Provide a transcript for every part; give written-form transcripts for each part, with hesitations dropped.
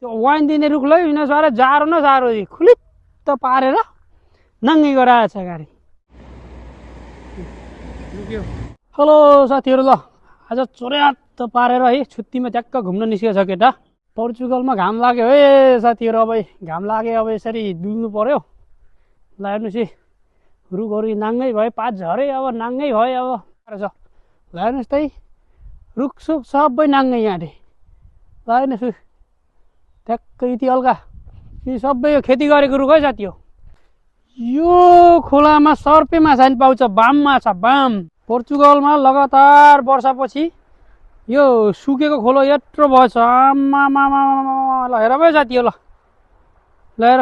त्यो वाइन दिने रुखलाई यिनीहरू जारो न जारो खुलित्त पारेर नाङ्गै गराएछ गाडी। हेलो साथीहरू, ल आज चोर्यात पारेर है छुट्टीमा ट्याक्क घुम्न निस्केछ केटा। पोर्चुगलमा घाम लाग्यो है साथीहरू। अब घाम लाग्यो, अब यसरी डुल्नु पर्यो। ल हेर्नुहोस् है, रुखहरू नाङ्गै भयो, पात झरे, अब नाङ्गै भयो। अब ल हेर्नुहोस् त, रुखसुख सबै नाङ्गै यहाँले। ल हेर्नुहोस् ट्याक्क यति हल्का, यी सबै यो खेती गरेको रुख है साथी हो। यो खोलामा सर्पे माछा नि पाउँछ, बाम माछा, बाम। पोर्चुगलमा लगातार वर्षापछि यो सुकेको खोलो यत्रो भएछ। आमामामा, ल हेर भयो साथी हो। ल हेर,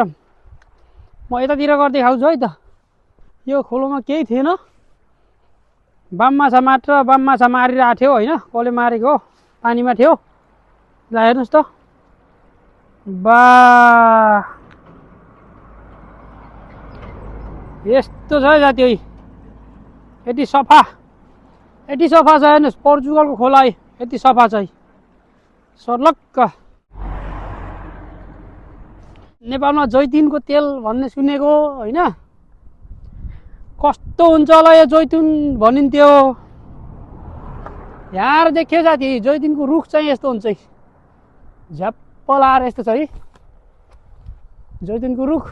म यतातिर गर्दै खाउँछु है त। यो खोलोमा केही थिएन, बाम माछा मात्र, बाम माछा मारिरहेको थियो होइन, कसले मारेको हो, पानीमा थियो। ल हेर्नुहोस् त, बा यस्तो छ है साथी हो। यति सफा छ हेर्नुहोस्, पोर्चुगलको खोला यति सफा छ सर्लक्क। नेपालमा जैतुनको तेल भन्ने सुनेको होइन, कस्तो हुन्छ होला यो जैतुन भनिन्थ्यो। यहाँ देखियो साथी, जैतुनको रुख चाहिँ यस्तो हुन्छ, झ्याप्प लाएर यस्तो छ है जैतुनको रुख।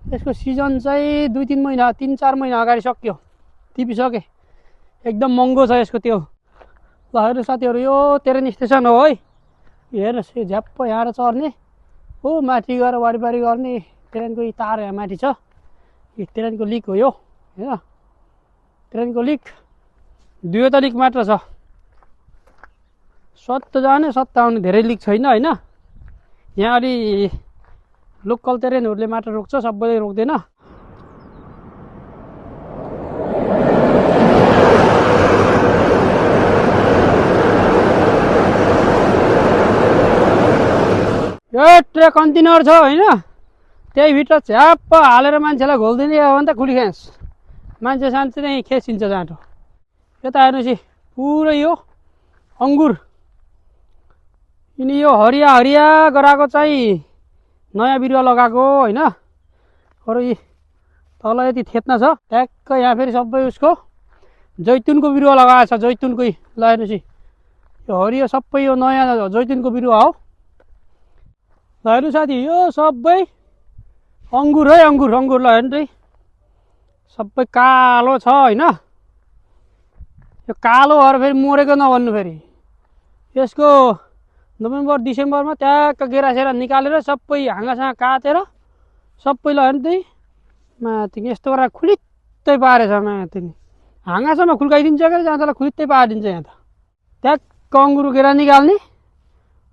यसको सिजन चाहिँ 2-3 महिना 3-4 महिना अगाडि सक्यो, टिपिसके। एकदम महँगो छ यसको त्यो। ल हेर्नु साथीहरू, यो ट्रेन स्टेसन हो है। हेर्नुहोस् यो झ्याप्प यहाँ चढ्ने हो, माथि गएर वारिपारि गर्ने ट्रेनको तार यहाँ माथि छ। यो ट्रेनको लिक हो यो होइन, ट्रेनको लिक। दुईवटा लिक मात्र छ, सत्त जाने सत्त आउने, धेरै लिक छैन होइन। यहाँ अलि लोकल ट्रेनहरूले मात्र रोक्छ, सबैले रोक्दैन। यो ट्रेक कन्टेनर छ होइन, त्यही भित्र झ्याप्प हालेर मान्छेलाई घोलिदिने हो भने त खुली खान्छ, मान्छे सान्छे नै खेसिन्छ जाँटो। यता हेर्नुहोस् पुरै यो अङ्गुर, यिनी यो हरिया हरिया गराएको चाहिँ नयाँ बिरुवा लगाएको होइन। अरू यी तल यति थेत्ना छ ट्याक्क, यहाँ फेरि सबै उसको जैतुनको बिरुवा लगाएको छ, जैतुनकै। ल हेर्नुहोस् यो हरियो सबै यो नयाँ जैतुनको बिरुवा हो। ल हेर्नु साथी, यो सबै अङ्गुर है, अङ्गुर। ल हेर्नु सबै कालो छ होइन। यो कालो भएर फेरि मरेको नभन्नु, फेरि यसको नोभेम्बर डिसेम्बरमा ट्याक्क गेरासेरा निकालेर सबै हाँगासँग काटेर सबै ल हेर्नु माथि यस्तो गरेर खुलित्तै पारेछ। माथि हाँगासम्म खुल्काइदिन्छ क्या, जहाँ तल खुलित्तै पारिदिन्छ। यहाँ त ट्याक्क अङ्गुरको गेरा निकाल्ने,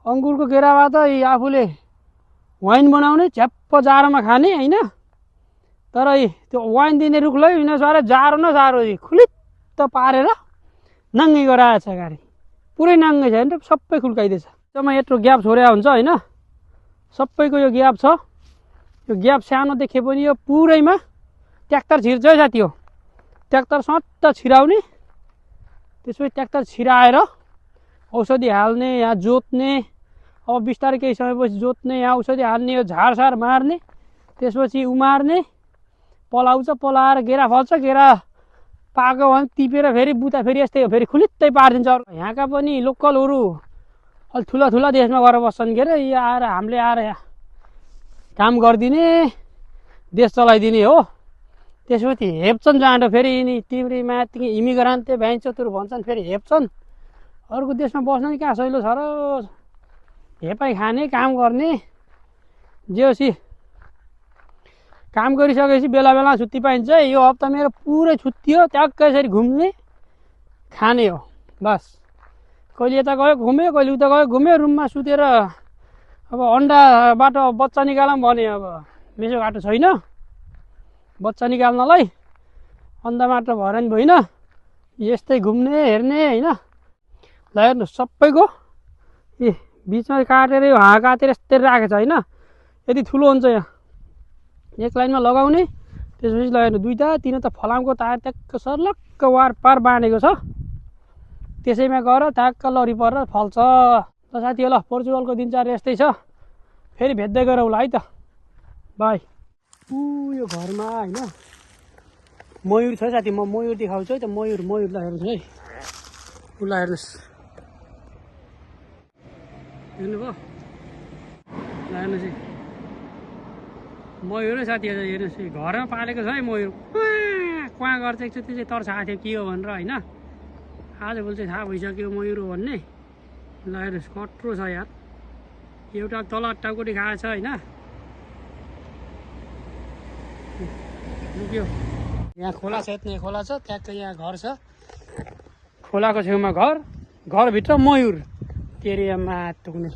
अङ्गुरको गेराबाट आफूले वाइन बनाउने, झ्याप्प जाडोमा खाने होइन। तर त्यो वाइन दिने रुखलाई यिनीहरू जारो न जारो खुलित्त पारेर नाङ्गै गराएछ गाडी, पुरै नाङ्गै छ होइन, सबै खुल्काइदिएछ। जम्मा यत्रो ग्याप छोड्या हुन्छ होइन, सबैको यो ग्याप छ। यो ग्याप सानो देखे पनि यो पुरैमा ट्र्याक्टर छिर्छ है साथी हो। ट्र्याक्टर सट्ट छिराउने, त्यसपछि ट्र्याक्टर छिराएर औषधि हाल्ने, यहाँ जोत्ने, अब बिस्तारै केही समयपछि जोत्ने, यहाँ औषधि हाल्ने, यो झारसार मार्ने, त्यसपछि उमार्ने, पलाउँछ, पलाएर गेरा फल्छ, गेरा पाएको भने टिपेर फेरि बुता फेरि यस्तै हो, फेरि खुलित्तै पारिदिन्छ। यहाँका पनि लोकलहरू अलि ठुला ठुला देशमा गएर बस्छन् के अरे, यो आएर हामीले आएर यहाँ काम गरिदिने, देश चलाइदिने हो। त्यसपछि हेप्छन् जाँडो, फेरि यिनी तिम्री माथि इमिग्रान्टे भ्याइन्छतुर भन्छन्, फेरि हेप्छन्। अर्को देशमा बस्न नि कहाँ सहिलो छ र, हेपाइ खाने, काम गर्ने। जे होस् काम गरिसकेपछि बेला बेला छुट्टी पाइन्छ। यो हप्ता मेरो पुरै छुट्टी हो, ट्याक्क यसरी घुम्ने खाने हो बस। कहिले यता गयो घुम्यो, कहिले उता गयो घुम्यो, रुममा सुतेर। अब अन्डाबाट बच्चा निकालौँ भने अब मेसो घाटो छैन बच्चा निकाल्नलाई, अन्डा मात्र भएर नि भएन, यस्तै घुम्ने हेर्ने होइन। ल हेर्नु सबैको बिचमा काटेर यो हाँ काटेर यस्तै राखेको छ होइन। यति ठुलो हुन्छ यहाँ, एक लाइनमा लगाउने, त्यसपछि ल हेर्नु 2-3 फलामको तार ट्याक्क सर्लक्क वार पार बाँधेको छ, त्यसैमा गएर ट्याक्क लरी परेर फल्छ। ल साथी हो, ल पोर्चुगलको दिनचर्या यस्तै छ। फेरि भेट्दै गरौँला है त बाई। यो घरमा होइन मयूर छ साथी, म मयूर देखाउँछु है त। मयूरलाई हेर्नुहोस् है, उसलाई हेर्नुहोस्, हेर्नुभयो? हेर्नुहोस् है मयूर है साथी, हेर्नुहोस् है घरमा पालेको छ है मयूर। क्वाँ गर्छ एकचोटि चाहिँ तर्साएको थियो के हो भनेर होइन, आजभोलि चाहिँ थाहा भइसक्यो मयूर हो भन्ने। ल हेर्नुहोस् कत्रो छ यार, एउटा तल टाउकोटी खाएको छ होइन। यहाँ खोला छ, यत्नै खोला छ, ट्याक्कै यहाँ घर छ, खोलाको छेउमा घर, घरभित्र मयूर। तेरियामा तुग्ने